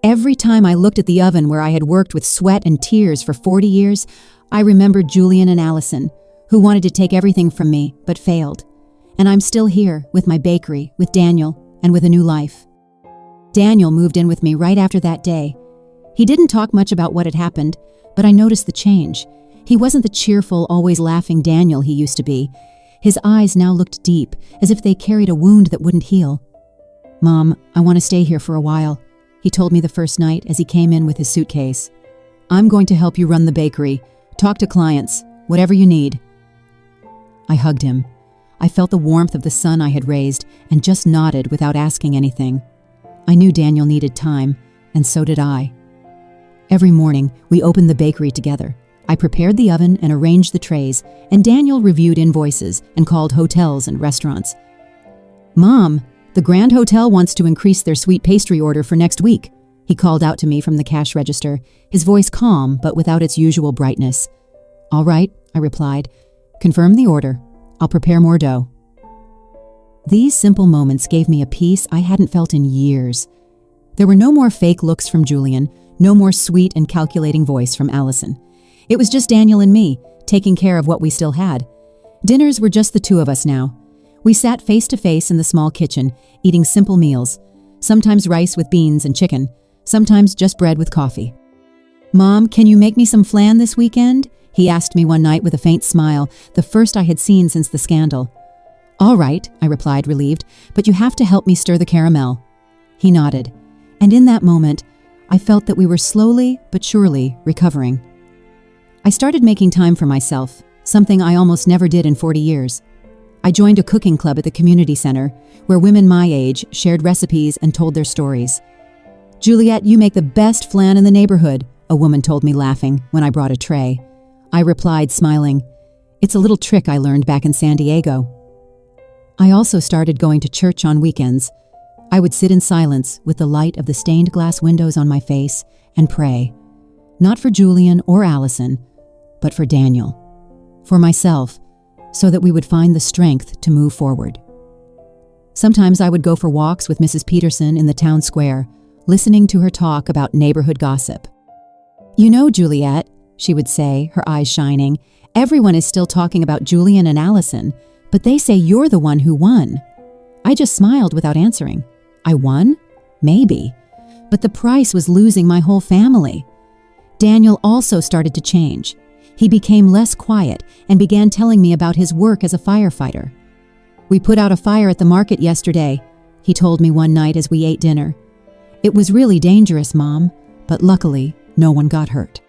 Every time I looked at the oven where I had worked with sweat and tears for 40 years, I remembered Julian and Allison, who wanted to take everything from me, but failed. And I'm still here, with my bakery, with Daniel, and with a new life. Daniel moved in with me right after that day. He didn't talk much about what had happened, but I noticed the change. He wasn't the cheerful, always laughing Daniel he used to be. His eyes now looked deep, as if they carried a wound that wouldn't heal. Mom, I want to stay here for a while, he told me the first night as he came in with his suitcase. I'm going to help you run the bakery, talk to clients, whatever you need. I hugged him. I felt the warmth of the son I had raised and just nodded without asking anything. I knew Daniel needed time, and so did I. Every morning, we opened the bakery together. I prepared the oven and arranged the trays, and Daniel reviewed invoices and called hotels and restaurants. Mom, the Grand Hotel wants to increase their sweet pastry order for next week, he called out to me from the cash register, his voice calm but without its usual brightness. All right, I replied. Confirm the order. I'll prepare more dough. These simple moments gave me a peace I hadn't felt in years. There were no more fake looks from Julian, no more sweet and calculating voice from Allison. It was just Daniel and me, taking care of what we still had. Dinners were just the two of us now. We sat face to face in the small kitchen, eating simple meals, sometimes rice with beans and chicken, sometimes just bread with coffee. Mom, can you make me some flan this weekend? He asked me one night with a faint smile, the first I had seen since the scandal. All right, I replied, relieved, but you have to help me stir the caramel. He nodded, and in that moment, I felt that we were slowly but surely recovering. I started making time for myself, something I almost never did in 40 years. I joined a cooking club at the community center, where women my age shared recipes and told their stories. Juliet, you make the best flan in the neighborhood, a woman told me laughing when I brought a tray. I replied, smiling, it's a little trick I learned back in San Diego. I also started going to church on weekends. I would sit in silence with the light of the stained glass windows on my face and pray. Not for Julian or Allison, but for Daniel. For myself, so that we would find the strength to move forward. Sometimes I would go for walks with Mrs. Peterson in the town square, listening to her talk about neighborhood gossip. You know, Juliet, she would say, her eyes shining, everyone is still talking about Julian and Allison, but they say you're the one who won. I just smiled without answering. I won? Maybe. But the price was losing my whole family. Daniel also started to change. He became less quiet and began telling me about his work as a firefighter. We put out a fire at the market yesterday, he told me one night as we ate dinner. It was really dangerous, Mom, but luckily, no one got hurt.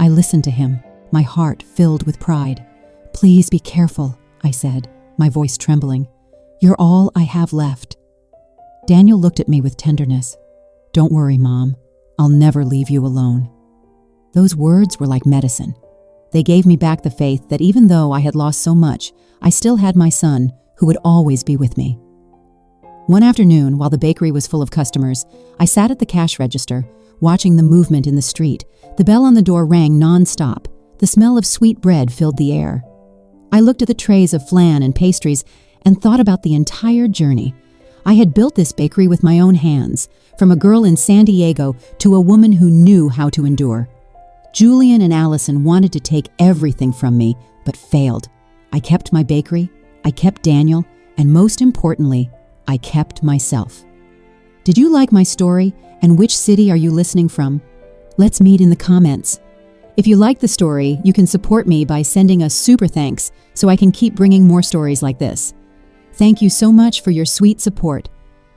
I listened to him, my heart filled with pride. Please be careful, I said, my voice trembling. You're all I have left. Daniel looked at me with tenderness. Don't worry, Mom. I'll never leave you alone. Those words were like medicine. They gave me back the faith that even though I had lost so much, I still had my son who would always be with me. One afternoon, while the bakery was full of customers, I sat at the cash register, watching the movement in the street. The bell on the door rang non-stop. The smell of sweet bread filled the air. I looked at the trays of flan and pastries and thought about the entire journey. I had built this bakery with my own hands, from a girl in San Diego to a woman who knew how to endure. Julian and Allison wanted to take everything from me, but failed. I kept my bakery, I kept Daniel, and most importantly, I kept myself. Did you like my story, and which city are you listening from? Let's meet in the comments. If you like the story, you can support me by sending a super thanks so I can keep bringing more stories like this. Thank you so much for your sweet support.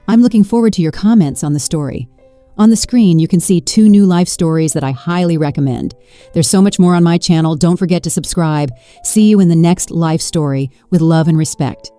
I'm looking forward to your comments on the story. On the screen, you can see 2 new life stories that I highly recommend. There's so much more on my channel. Don't forget to subscribe. See you in the next life story with love and respect.